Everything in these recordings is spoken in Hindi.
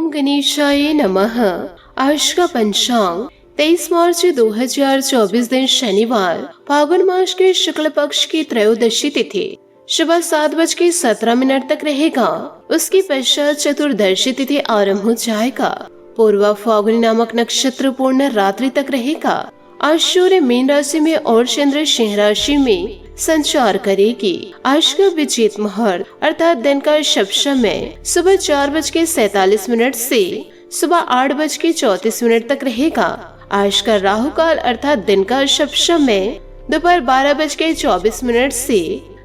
ओम गणेशाय नमः। आज का पंचांग 23 मार्च 2024 दिन शनिवार, फागुन मास के शुक्ल पक्ष की त्रयोदशी तिथि सुबह 7:17 तक रहेगा। उसके पश्चात चतुर्दशी तिथि आरंभ हो जाएगा। पूर्वा फागुनी नामक नक्षत्र पूर्ण रात्रि तक रहेगा। आज सूर्य मीन राशि में और चंद्र सिंह राशि में संचार करेगी। आज का विजेत मुहूर्त अर्थात दिन का शुभ समय सुबह 4:47 से सुबह 8:34 तक रहेगा। आज का राहु काल अर्थात दिन का शुभ समय दोपहर 12:24 से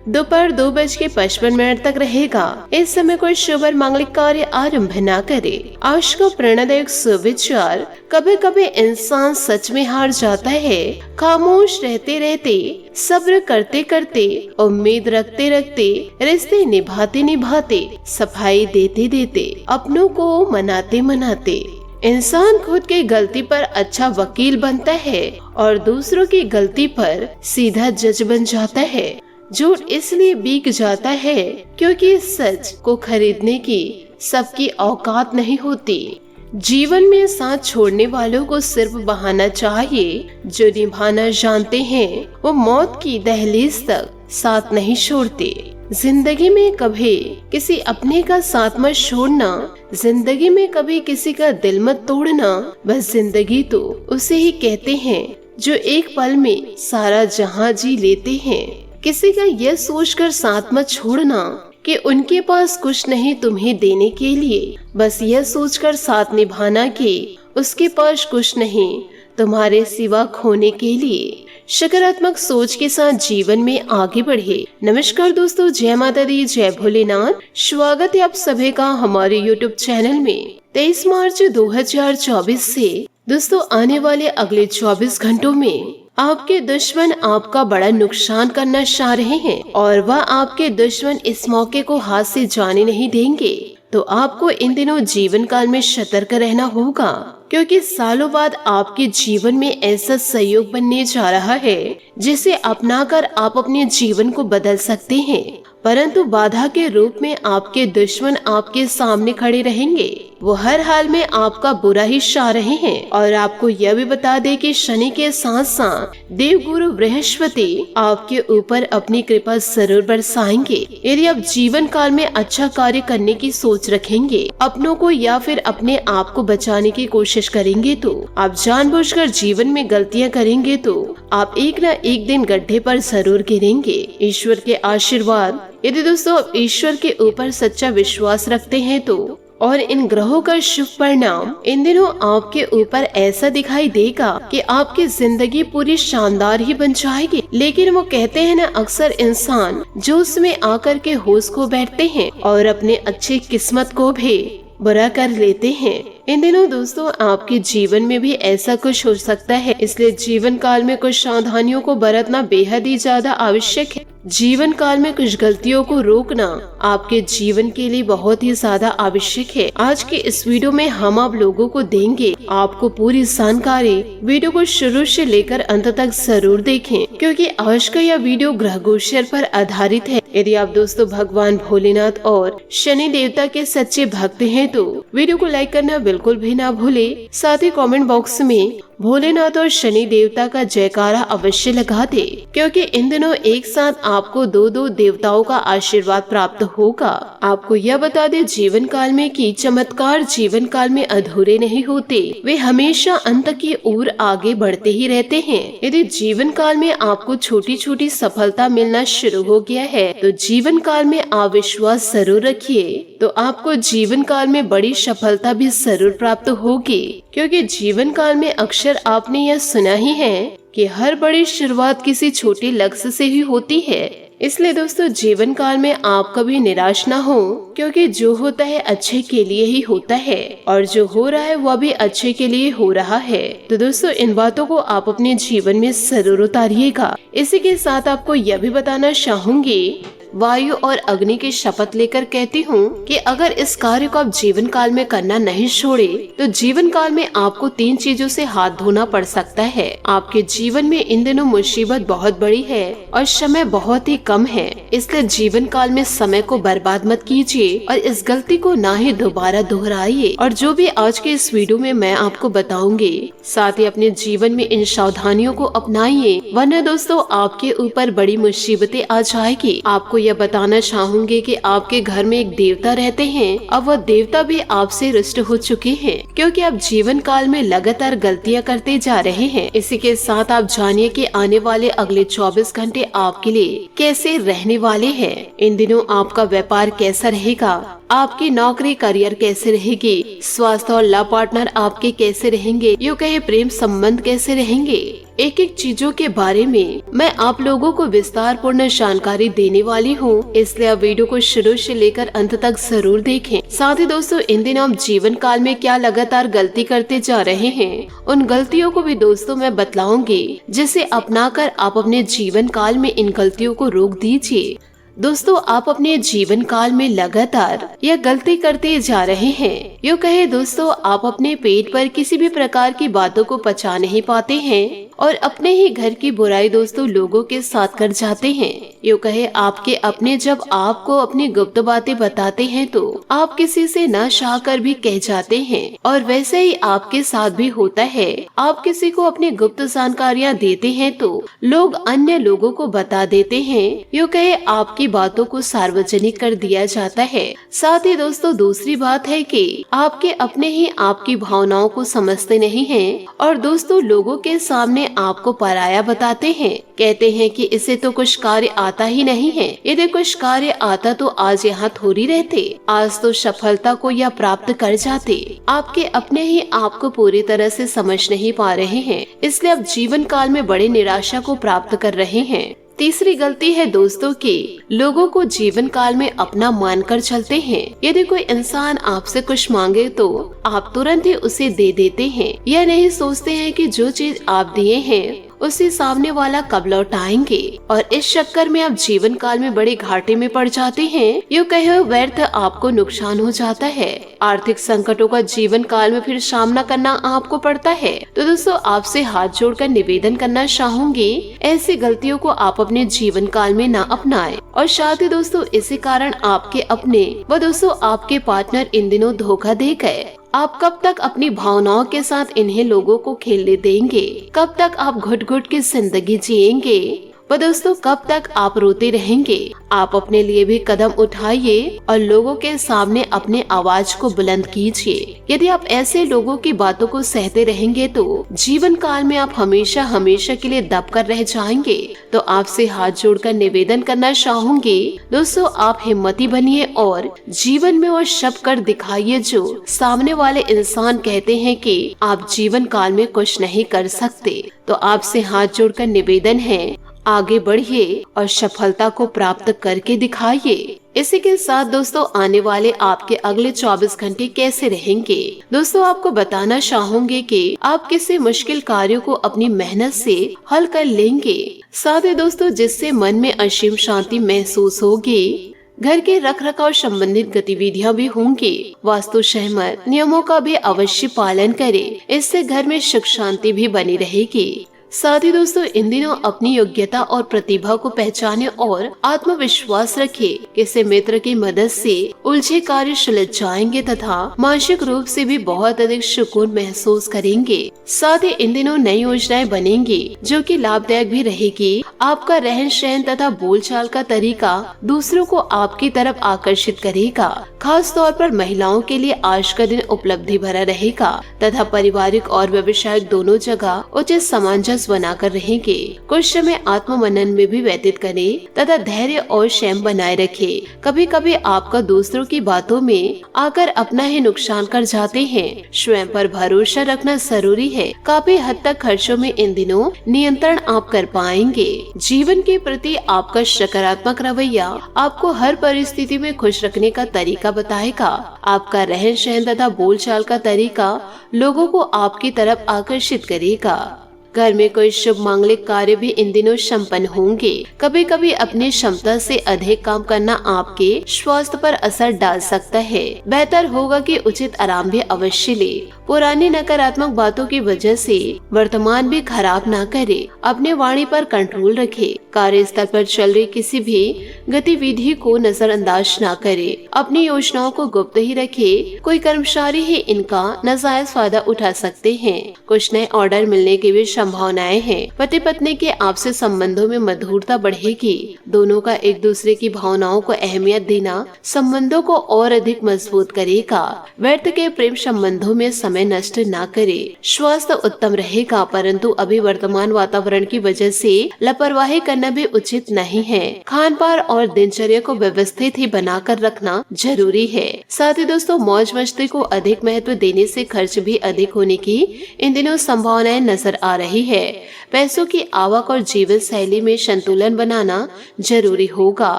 दोपहर 2:55 तक रहेगा। इस समय कोई शुभ और मांगलिक कार्य आरंभ न करे। आज का प्रेरणादायक सुविचार, कभी कभी इंसान सच में हार जाता है। खामोश रहते रहते, सब्र करते करते, उम्मीद रखते रखते, रिश्ते निभाते निभाते, सफाई देते देते, अपनों को मनाते मनाते इंसान खुद की गलती पर अच्छा वकील बनता है और दूसरों की गलती पर सीधा जज बन जाता है। झूठ इसलिए बिक जाता है क्योंकि सच को खरीदने की सबकी औकात नहीं होती। जीवन में साथ छोड़ने वालों को सिर्फ बहाना चाहिए। जो निभाना जानते हैं वो मौत की दहलीज तक साथ नहीं छोड़ते। जिंदगी में कभी किसी अपने का साथ मत छोड़ना, जिंदगी में कभी किसी का दिल मत तोड़ना। बस जिंदगी तो उसे ही कहते हैं जो एक पल में सारा जहां जी लेते हैं। किसी का यह सोचकर साथ मत छोड़ना कि उनके पास कुछ नहीं तुम्हें देने के लिए। बस यह सोचकर साथ निभाना कि उसके पास कुछ नहीं तुम्हारे सिवा खोने के लिए। सकारात्मक सोच के साथ जीवन में आगे बढ़े। नमस्कार दोस्तों, जय माता दी, जय भोलेनाथ। स्वागत है आप सभी का हमारे YouTube चैनल में। 23 मार्च 2024 से दोस्तों आने वाले अगले 24 घंटों में आपके दुश्मन आपका बड़ा नुकसान करना चाह रहे हैं और वह आपके दुश्मन इस मौके को हाथ से जाने नहीं देंगे। तो आपको इन दिनों जीवन काल में सतर्क रहना होगा, क्योंकि सालों बाद आपके जीवन में ऐसा सहयोग बनने जा रहा है जिसे अपनाकर आप अपने जीवन को बदल सकते हैं। परंतु बाधा के रूप में आपके दुश्मन आपके सामने खड़े रहेंगे। वो हर हाल में आपका बुरा ही चाह रहे हैं। और आपको यह भी बता दे कि शनि के साथ साथ देवगुरु बृहस्पति आपके ऊपर अपनी कृपा जरूर बरसाएंगे। यदि आप जीवन काल में अच्छा कार्य करने की सोच रखेंगे, अपनों को या फिर अपने आप को बचाने की कोशिश करेंगे, तो आप जानबूझकर जीवन में गलतियां करेंगे तो आप एक न एक दिन गड्ढे पर जरूर गिरेंगे। ईश्वर के आशीर्वाद, यदि दोस्तों आप ईश्वर के ऊपर सच्चा विश्वास रखते हैं तो और इन ग्रहों का शुभ परिणाम इन दिनों आपके ऊपर ऐसा दिखाई देगा कि आपकी जिंदगी पूरी शानदार ही बन जाएगी। लेकिन वो कहते हैं ना, अक्सर इंसान जोश में आकर के होश खो बैठते हैं और अपने अच्छी किस्मत को भी बुरा कर लेते हैं। इन दिनों दोस्तों आपके जीवन में भी ऐसा कुछ हो सकता है, इसलिए जीवन काल में कुछ सावधानियों को बरतना बेहद ही ज्यादा आवश्यक है। जीवन काल में कुछ गलतियों को रोकना आपके जीवन के लिए बहुत ही ज्यादा आवश्यक है। आज के इस वीडियो में हम आप लोगों को देंगे आपको पूरी जानकारी। वीडियो को शुरू से लेकर अंत तक जरूर देखें, क्योंकि आज का यह वीडियो ग्रह गोचर पर आधारित है। यदि आप दोस्तों भगवान भोलेनाथ और शनि देवता के सच्चे भक्त हैं तो वीडियो को लाइक करना बिल्कुल भी ना भूले। साथ ही कमेंट बॉक्स में भोलेनाथ और शनि देवता का जयकारा अवश्य लगा दे, क्योंकि इन दिनों एक साथ आपको दो देवताओं का आशीर्वाद प्राप्त होगा। आपको यह बता दे जीवन काल में कि चमत्कार जीवन काल में अधूरे नहीं होते, वे हमेशा अंत की ओर आगे बढ़ते ही रहते हैं। यदि जीवन काल में आपको छोटी छोटी सफलता मिलना शुरू हो गया है तो जीवन काल में आप विश्वास जरूर रखिए, तो आपको जीवन काल में बड़ी सफलता भी जरूर प्राप्त होगी। क्योंकि जीवन काल में अक्सर आपने यह सुना ही है कि हर बड़ी शुरुआत किसी छोटे लक्ष्य से ही होती है। इसलिए दोस्तों जीवन काल में आप कभी निराश ना हो, क्योंकि जो होता है अच्छे के लिए ही होता है और जो हो रहा है वह भी अच्छे के लिए हो रहा है। तो दोस्तों इन बातों को आप अपने जीवन में जरूर उतारिएगा। इसी के साथ आपको यह भी बताना चाहूंगी, वायु और अग्नि की शपथ लेकर कहती हूँ कि अगर इस कार्य को आप जीवन काल में करना नहीं छोड़े तो जीवन काल में आपको 3 चीजों से हाथ धोना पड़ सकता है। आपके जीवन में इन दिनों मुसीबत बहुत बड़ी है और समय बहुत ही कम है, इसलिए जीवन काल में समय को बर्बाद मत कीजिए और इस गलती को ना ही दोबारा दोहराइए। और जो भी आज के इस वीडियो में मैं आपको बताऊंगी, साथ ही अपने जीवन में इन सावधानियों को अपनाइए, वरना दोस्तों आपके ऊपर बड़ी मुसीबतें आ जाएगी। आपको यह बताना चाहूंगी कि आपके घर में एक देवता रहते हैं, अब वह देवता भी आपसे रुष्ट हो चुके हैं क्योंकि आप जीवन काल में लगातार गलतियां करते जा रहे हैं। इसी के साथ आप जानिए कि आने वाले अगले 24 घंटे आपके लिए कैसे रहने वाले हैं। इन दिनों आपका व्यापार कैसा रहेगा, आपकी नौकरी करियर कैसे रहेगी, स्वास्थ्य और लव पार्टनर आपके कैसे रहेंगे, यूँ कहे प्रेम संबंध कैसे रहेंगे। एक एक चीजों के बारे में मैं आप लोगों को विस्तार पूर्ण जानकारी देने वाली हूँ, इसलिए आप वीडियो को शुरू से लेकर अंत तक जरूर देखें। साथ ही दोस्तों इन दिनों आप जीवन काल में क्या लगातार गलती करते जा रहे हैं, उन गलतियों को भी दोस्तों मैं बतलाऊंगी, जिसे अपनाकर आप अपने जीवन काल में इन गलतियों को रोक दीजिए। दोस्तों आप अपने जीवन काल में लगातार यह गलती करते जा रहे हैं, यूँ कहे दोस्तों आप अपने पेट पर किसी भी प्रकार की बातों को पचा नहीं पाते हैं और अपने ही घर की बुराई दोस्तों लोगों के साथ कर जाते हैं। यूँ कहे आपके अपने जब आपको अपनी गुप्त बातें बताते हैं तो आप किसी से न चाह कर भी कह जाते हैं और वैसे ही आपके साथ भी होता है। आप किसी को अपनी गुप्त जानकारियाँ देते हैं तो लोग अन्य लोगों को बता देते हैं, यूँ कहे आपकी बातों को सार्वजनिक कर दिया जाता है। साथ ही दोस्तों दूसरी बात है कि आपके अपने ही आपकी भावनाओं को समझते नहीं हैं और दोस्तों लोगों के सामने आपको पराया बताते हैं, कहते हैं कि इसे तो कुछ कार्य आता ही नहीं है, यदि कुछ कार्य आता तो आज यहाँ थोड़ी रहते, आज तो सफलता को यह प्राप्त कर जाते। आपके अपने ही आपको पूरी तरह से समझ नहीं पा रहे हैं, इसलिए आप जीवन काल में बड़ी निराशा को प्राप्त कर रहे हैं। तीसरी गलती है दोस्तों कि लोगों को जीवन काल में अपना मानकर चलते हैं। यदि कोई इंसान आपसे कुछ मांगे तो आप तुरंत ही उसे दे देते हैं, यह नहीं सोचते हैं कि जो चीज आप दिए हैं उसे सामने वाला कब लौटाएंगे और इस चक्कर में आप जीवन काल में बड़े घाटे में पड़ जाते हैं, यूँ कहे व्यर्थ आपको नुकसान हो जाता है। आर्थिक संकटों का जीवन काल में फिर सामना करना आपको पड़ता है। तो दोस्तों आपसे हाथ जोड़कर निवेदन करना चाहूंगी, ऐसी गलतियों को आप अपने जीवन काल में ना अपनाएं। और साथ ही दोस्तों इसी कारण आपके अपने व दोस्तों आपके पार्टनर इन दिनों धोखा दे गए। आप कब तक अपनी भावनाओं के साथ इन्हें लोगों को खेलने देंगे, कब तक आप घुट घुट की जिंदगी जिएंगे व दोस्तों कब तक आप रोते रहेंगे। आप अपने लिए भी कदम उठाइए और लोगों के सामने अपने आवाज को बुलंद कीजिए। यदि आप ऐसे लोगों की बातों को सहते रहेंगे तो जीवन काल में आप हमेशा हमेशा के लिए दब कर रह जाएंगे। तो आपसे हाथ जोड़कर निवेदन करना चाहूंगी दोस्तों आप हिम्मती बनिए और जीवन में वो सब कर दिखाइए जो सामने वाले इंसान कहते हैं कि आप जीवन काल में कुछ नहीं कर सकते। तो आपसे हाथ जोड़कर निवेदन है, आगे बढ़िए और सफलता को प्राप्त करके दिखाइए। इसी के साथ दोस्तों आने वाले आपके अगले 24 घंटे कैसे रहेंगे, दोस्तों आपको बताना चाहूंगी कि आप किसी मुश्किल कार्यों को अपनी मेहनत से हल कर लेंगे। साथ ही दोस्तों जिससे मन में असीम शांति महसूस होगी। घर के रख रखाव संबंधित गतिविधियां भी होंगी। वास्तु सहमत नियमों का भी अवश्य पालन करें, इससे घर में सुख शांति भी बनी रहेगी। साथ ही दोस्तों इन दिनों अपनी योग्यता और प्रतिभा को पहचाने और आत्मविश्वास रखे। किसी मित्र की मदद से उलझे कार्य सुलझ जाएंगे तथा मानसिक रूप से भी बहुत अधिक सुकून महसूस करेंगे। साथ ही इन दिनों नई योजनाएं बनेंगी जो कि लाभदायक भी रहेगी। आपका रहन सहन तथा बोलचाल का तरीका दूसरों को आपकी तरफ आकर्षित करेगा। खास तौर पर महिलाओं के लिए आज का दिन उपलब्धि भरा रहेगा तथा पारिवारिक और व्यवसायिक दोनों जगह उचित सामंजस्य बनाकर रहेंगे। कुछ समय आत्म मनन में भी व्यतीत करें तथा धैर्य और संयम बनाए रखें। कभी कभी आपका दूसरों की बातों में आकर अपना ही नुकसान कर जाते हैं। स्वयं पर भरोसा रखना जरूरी है। काफी हद तक खर्चों में इन दिनों नियंत्रण आप कर पाएंगे। जीवन के प्रति आपका सकारात्मक रवैया आपको हर परिस्थिति में खुश रखने का तरीका बताएगा। आपका रहन सहन तथा बोलचाल का तरीका लोगों को आपकी तरफ आकर्षित करेगा। घर में कोई शुभ मांगलिक कार्य भी इन दिनों संपन्न होंगे। कभी कभी अपनी क्षमता से अधिक काम करना आपके स्वास्थ्य पर असर डाल सकता है। बेहतर होगा कि उचित आराम भी अवश्य ले। पुरानी नकारात्मक बातों की वजह से वर्तमान भी खराब ना करे। अपने वाणी पर कंट्रोल रखे। कार्यस्थल पर चल रही किसी भी गतिविधि को नजरअंदाज ना करे। अपनी योजनाओं को गुप्त ही रखे। कोई कर्मचारी ही इनका नाजायज फायदा उठा सकते हैं। कुछ नए ऑर्डर मिलने की भी संभावनाएं हैं। पति पत्नी के आपसी संबंधों में मधुरता बढ़ेगी। दोनों का एक दूसरे की भावनाओं को अहमियत देना संबंधों को और अधिक मजबूत करेगा। व्यर्थ के प्रेम संबंधों में समय नष्ट ना करे। स्वास्थ्य उत्तम रहेगा, परंतु अभी वर्तमान वातावरण की वजह से लापरवाही करना भी उचित नहीं है। खान पान और दिनचर्या को व्यवस्थित ही बनाकर रखना जरूरी है। साथ ही दोस्तों, मौज मस्ती को अधिक महत्व देने से खर्च भी अधिक होने की इन दिनों संभावनाएं नजर आ रही है। पैसों की आवक और जीवन शैली में संतुलन बनाना जरूरी होगा।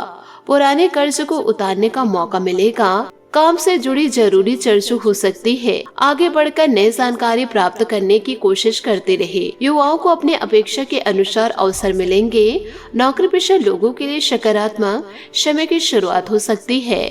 पुराने कर्ज को उतारने का मौका मिलेगा। काम से जुड़ी जरूरी चर्चा हो सकती है। आगे बढ़कर नई जानकारी प्राप्त करने की कोशिश करते रहे। युवाओं को अपने अपेक्षा के अनुसार अवसर मिलेंगे। नौकरी पेशा लोगों के लिए सकारात्मक समय की शुरुआत हो सकती है।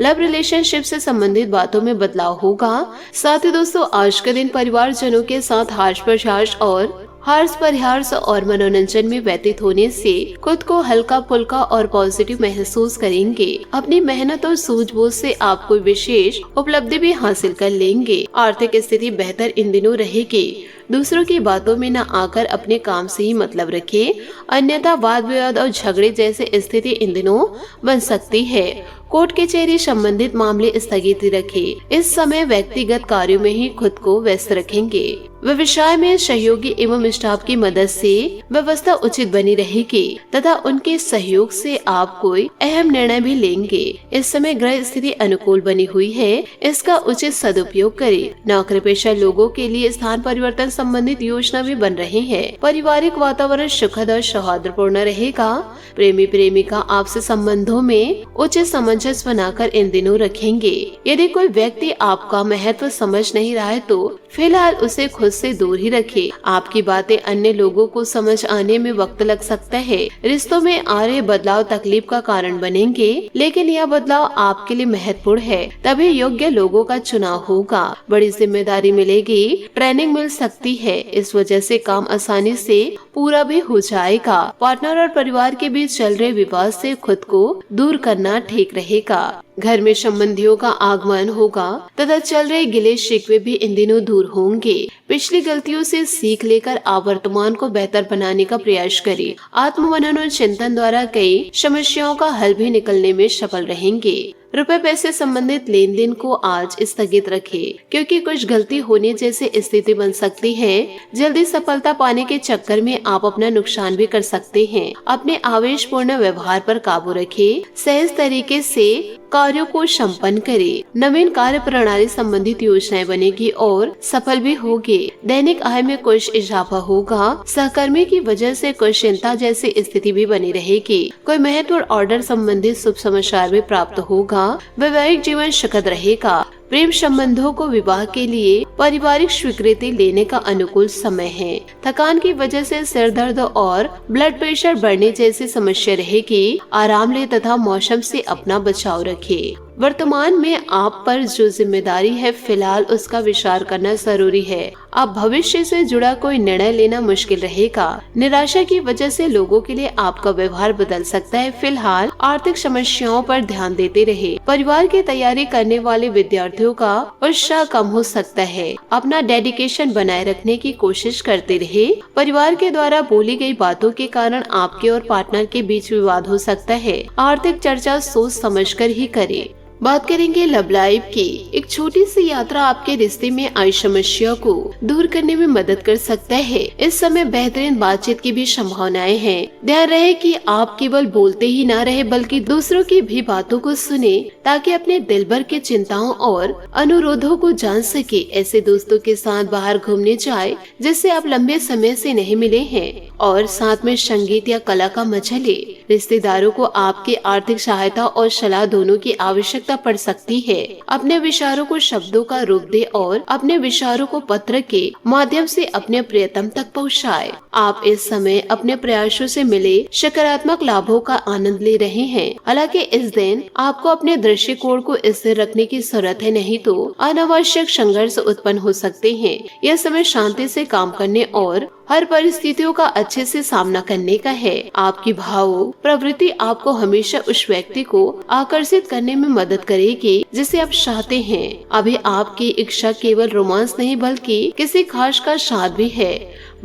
लव रिलेशनशिप से संबंधित बातों में बदलाव होगा। साथ ही दोस्तों, आज के दिन परिवारजनों के साथ हास प्रयास और हर्ष परिहास और मनोरंजन में व्यतीत होने से खुद को हल्का फुल्का और पॉजिटिव महसूस करेंगे। अपनी मेहनत और सूझबूझ से आप कोई विशेष उपलब्धि भी हासिल कर लेंगे। आर्थिक स्थिति बेहतर इन दिनों रहेगी। दूसरों की बातों में न आकर अपने काम से ही मतलब रखें, अन्यथा वाद विवाद और झगड़े जैसे स्थिति इन दिनों बन सकती है। कोर्ट कचहरी संबंधित मामले स्थगित रखें। इस समय व्यक्तिगत कार्यों में ही खुद को व्यस्त रखेंगे। व्यवसाय में सहयोगी एवं स्टाफ की मदद से व्यवस्था उचित बनी रहेगी तथा उनके सहयोग से आप कोई अहम निर्णय भी लेंगे। इस समय ग्रह स्थिति अनुकूल बनी हुई है, इसका उचित सदुपयोग करें। नौकरी पेशा लोगों के लिए स्थान परिवर्तन संबंधित योजना भी बन रही है। पारिवारिक वातावरण सुखद और सौहार्दपूर्ण रहेगा। प्रेमी प्रेमिका आपसे संबंधों में उचित सामंजस्य बनाकर इन दिनों रखेंगे। यदि कोई व्यक्ति आपका महत्व समझ नहीं रहा है तो फिलहाल उसे खुद से दूर ही रखें। आपकी बातें अन्य लोगों को समझ आने में वक्त लग सकता है। रिश्तों में आ रहे बदलाव तकलीफ का कारण बनेंगे, लेकिन यह बदलाव आपके लिए महत्वपूर्ण है। तभी योग्य लोगों का चुनाव होगा। बड़ी जिम्मेदारी मिलेगी, ट्रेनिंग मिल सकती है। इस वजह से काम आसानी से पूरा भी हो जाएगा। पार्टनर और परिवार के बीच चल रहे विवाद से खुद को दूर करना ठीक रहेगा। घर में संबंधियों का आगमन होगा तथा चल रहे गिले शिकवे भी इन दिनों दूर होंगे। पिछली गलतियों से सीख लेकर आप वर्तमान को बेहतर बनाने का प्रयास करें। आत्ममनन और चिंतन द्वारा कई समस्याओं का हल भी निकलने में सफल रहेंगे। रुपए पैसे संबंधित लेन देन को आज स्थगित रखें, क्योंकि कुछ गलती होने जैसी स्थिति बन सकती है। जल्दी सफलता पाने के चक्कर में आप अपना नुकसान भी कर सकते हैं। अपने आवेशपूर्ण व्यवहार पर काबू रखें। सहज तरीके से कार्यों को संपन्न करें। नवीन कार्य प्रणाली संबंधित योजनाएं बनेगी और सफल भी होगी। दैनिक आय में कुछ इजाफा होगा। सहकर्मी की वजह से कुछ चिंता जैसी स्थिति भी बनी रहेगी। कोई महत्वपूर्ण ऑर्डर संबंधित शुभ समाचार भी प्राप्त होगा। वैवाहिक जीवन सुखद रहेगा। प्रेम संबंधों को विवाह के लिए पारिवारिक स्वीकृति लेने का अनुकूल समय है। थकान की वजह से सिर दर्द और ब्लड प्रेशर बढ़ने जैसी समस्या रहेगी। आराम ले तथा मौसम से अपना बचाव रखें। वर्तमान में आप पर जो जिम्मेदारी है फिलहाल उसका विचार करना जरूरी है। अब भविष्य से जुड़ा कोई निर्णय लेना मुश्किल रहेगा। निराशा की वजह से लोगों के लिए आपका व्यवहार बदल सकता है। फिलहाल आर्थिक समस्याओं पर ध्यान देते रहे। परिवार की तैयारी करने वाले विद्यार्थियों का उत्साह कम हो सकता है। अपना डेडिकेशन बनाए रखने की कोशिश करते रहे। परिवार के द्वारा बोली गई बातों के कारण आपके और पार्टनर के बीच विवाद हो सकता है। आर्थिक चर्चा सोच समझकर ही करें। बात करेंगे लव लाइफ की। एक छोटी सी यात्रा आपके रिश्ते में आई समस्या को दूर करने में मदद कर सकता है। इस समय बेहतरीन बातचीत की भी संभावनाएं हैं। ध्यान रहे कि आप केवल बोलते ही ना रहे बल्कि दूसरों की भी बातों को सुने, ताकि अपने दिल भर की चिंताओं और अनुरोधों को जान सके। ऐसे दोस्तों के साथ बाहर घूमने जाए जिससे आप लंबे समय से नहीं मिले हैं और साथ में संगीत या कला का मजा ले। रिश्तेदारों को आपकी आर्थिक सहायता और सलाह दोनों की आवश्यकता आवश्यकता पड़ सकती है। अपने विचारों को शब्दों का रूप दे और अपने विचारों को पत्र के माध्यम से अपने प्रियतम तक पहुँचाए। आप इस समय अपने प्रयासों से मिले सकारात्मक लाभों का आनंद ले रहे हैं। हालांकि इस दिन आपको अपने दृष्टिकोण को स्थिर रखने की जरूरत है, नहीं तो अनावश्यक संघर्ष उत्पन्न हो सकते हैं। यह समय शांति से काम करने और हर परिस्थितियों का अच्छे से सामना करने का है। आपकी भाव प्रवृत्ति आपको हमेशा उस व्यक्ति को आकर्षित करने में मदद करेगी जिसे आप चाहते हैं। अभी आपकी इच्छा केवल रोमांस नहीं बल्कि किसी खास का साथ भी है।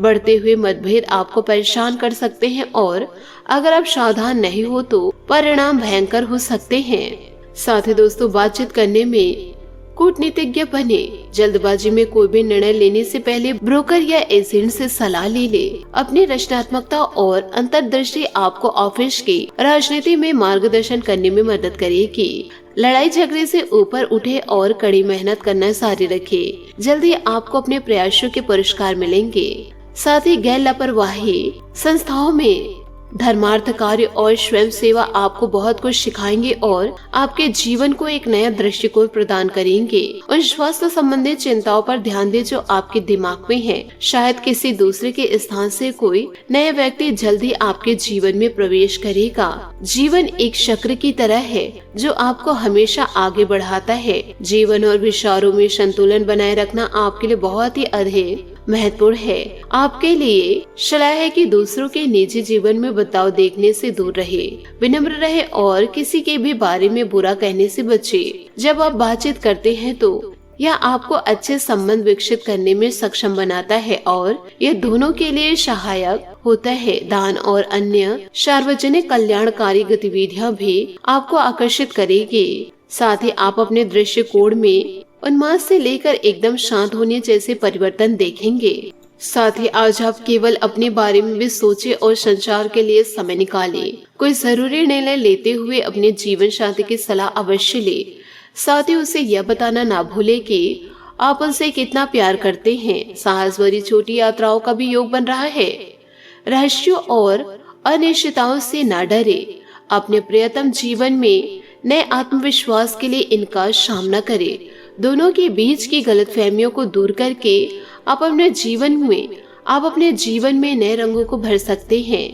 बढ़ते हुए मतभेद आपको परेशान कर सकते हैं और अगर आप सावधान नहीं हो तो परिणाम भयंकर हो सकते हैं। साथ ही दोस्तों, बातचीत करने में कूटनीतिज्ञ बने। जल्दबाजी में कोई भी निर्णय लेने से पहले ब्रोकर या एजेंट से सलाह ले। अपनी रचनात्मकता और अंतर्दृष्टि आपको ऑफिस की राजनीति में मार्गदर्शन करने में मदद करेगी। लड़ाई झगड़े से ऊपर उठे और कड़ी मेहनत करना जारी रखे। जल्दी आपको अपने प्रयासों के पुरस्कार मिलेंगे। साथ ही गैर लापरवाही संस्थाओं में धर्मार्थ कार्य और स्वयं सेवा आपको बहुत कुछ सिखाएंगे और आपके जीवन को एक नया दृष्टिकोण प्रदान करेंगे। उन स्वास्थ्य संबंधित चिंताओं पर ध्यान दें जो आपके दिमाग में है। शायद किसी दूसरे के स्थान से कोई नया व्यक्ति जल्दी आपके जीवन में प्रवेश करेगा। जीवन एक चक्र की तरह है जो आपको हमेशा आगे बढ़ाता है। जीवन और विचारों में संतुलन बनाए रखना आपके लिए बहुत ही अधिक महत्वपूर्ण है। आपके लिए सलाह है कि दूसरों के निजी जीवन में बदलाव देखने से दूर रहे, विनम्र रहे और किसी के भी बारे में बुरा कहने से बचे। जब आप बातचीत करते हैं तो यह आपको अच्छे संबंध विकसित करने में सक्षम बनाता है और यह दोनों के लिए सहायक होता है। दान और अन्य सार्वजनिक कल्याणकारी गतिविधियां भी आपको आकर्षित करेगी। साथ ही आप अपने दृष्टिकोण में उन्माद से लेकर एकदम शांत होने जैसे परिवर्तन देखेंगे। साथ ही आज आप केवल अपने बारे में भी सोचे और संचार के लिए समय निकाले। कोई जरूरी निर्णय लेते हुए अपने जीवन साथी की सलाह अवश्य ले। साथ ही उसे यह बताना ना भूले कि आप उनसे कितना प्यार करते हैं। साहस भरी छोटी यात्राओं का भी योग बन रहा है। रहस्यों और अनिश्चितताओं से ना डरे। अपने प्रियतम जीवन में नए आत्मविश्वास के लिए इनका सामना करें। दोनों के बीच की गलतफहमियों को दूर करके आप अपने जीवन में नए रंगों को भर सकते हैं।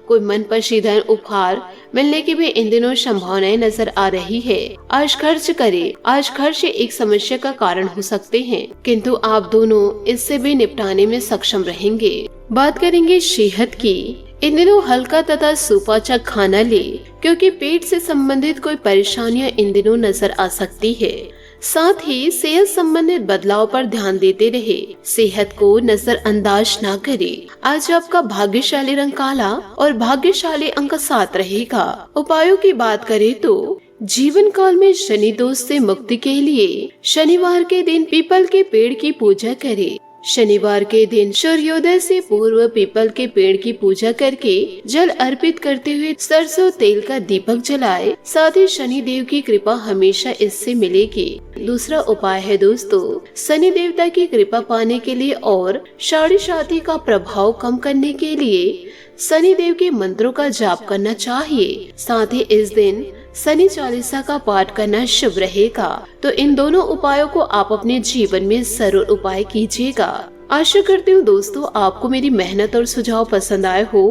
कोई मनपसंद उपहार मिलने की भी इन दिनों संभावनाएं नजर आ रही है। आज खर्च करें। आज खर्च एक समस्या का कारण हो सकते हैं, किंतु आप दोनों इससे भी निपटाने में सक्षम रहेंगे। बात करेंगे सेहत की। इन दिनों हल्का तथा सुपाचक खाना ले, क्योंकि पेट से संबंधित कोई परेशानियां इन दिनों नजर आ सकती है। साथ ही सेहत संबंधित बदलाव पर ध्यान देते रहे। सेहत को नजरअंदाज ना करें। आज आपका भाग्यशाली रंग काला और भाग्यशाली अंक 7 रहेगा। उपायों की बात करें तो जीवन काल में शनि दोष से मुक्ति के लिए शनिवार के दिन पीपल के पेड़ की पूजा करें। शनिवार के दिन सूर्योदय से पूर्व पीपल के पेड़ की पूजा करके जल अर्पित करते हुए सरसों तेल का दीपक जलाए। साथ ही शनि देव की कृपा हमेशा इससे मिलेगी। दूसरा उपाय है दोस्तों, शनि देवता की कृपा पाने के लिए और साढ़े साथी का प्रभाव कम करने के लिए शनि देव के मंत्रों का जाप करना चाहिए। साथ ही इस दिन शनि चालीसा का पाठ करना शुभ रहेगा। तो इन दोनों उपायों को आप अपने जीवन में जरूर उपाय कीजिएगा। आशा करती हूँ दोस्तों आपको मेरी मेहनत और सुझाव पसंद आए हो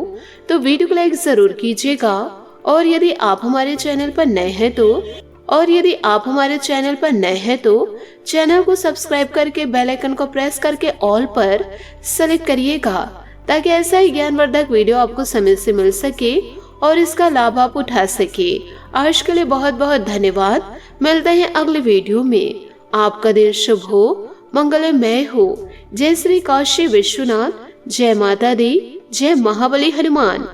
तो वीडियो को लाइक जरूर कीजिएगा। और यदि आप हमारे चैनल पर नए हैं तो चैनल को सब्सक्राइब करके बेल आइकन को प्रेस करके ऑल पर सेलेक्ट करिएगा, ताकि ऐसा ही ज्ञानवर्धक वीडियो आपको समय से मिल सके और इसका लाभ आप उठा सके। आज के लिए बहुत बहुत धन्यवाद। मिलते हैं अगले वीडियो में। आपका दिन शुभ हो, मंगलमय हो। जय श्री काशी विश्वनाथ, जय माता दी, जय महाबली हनुमान।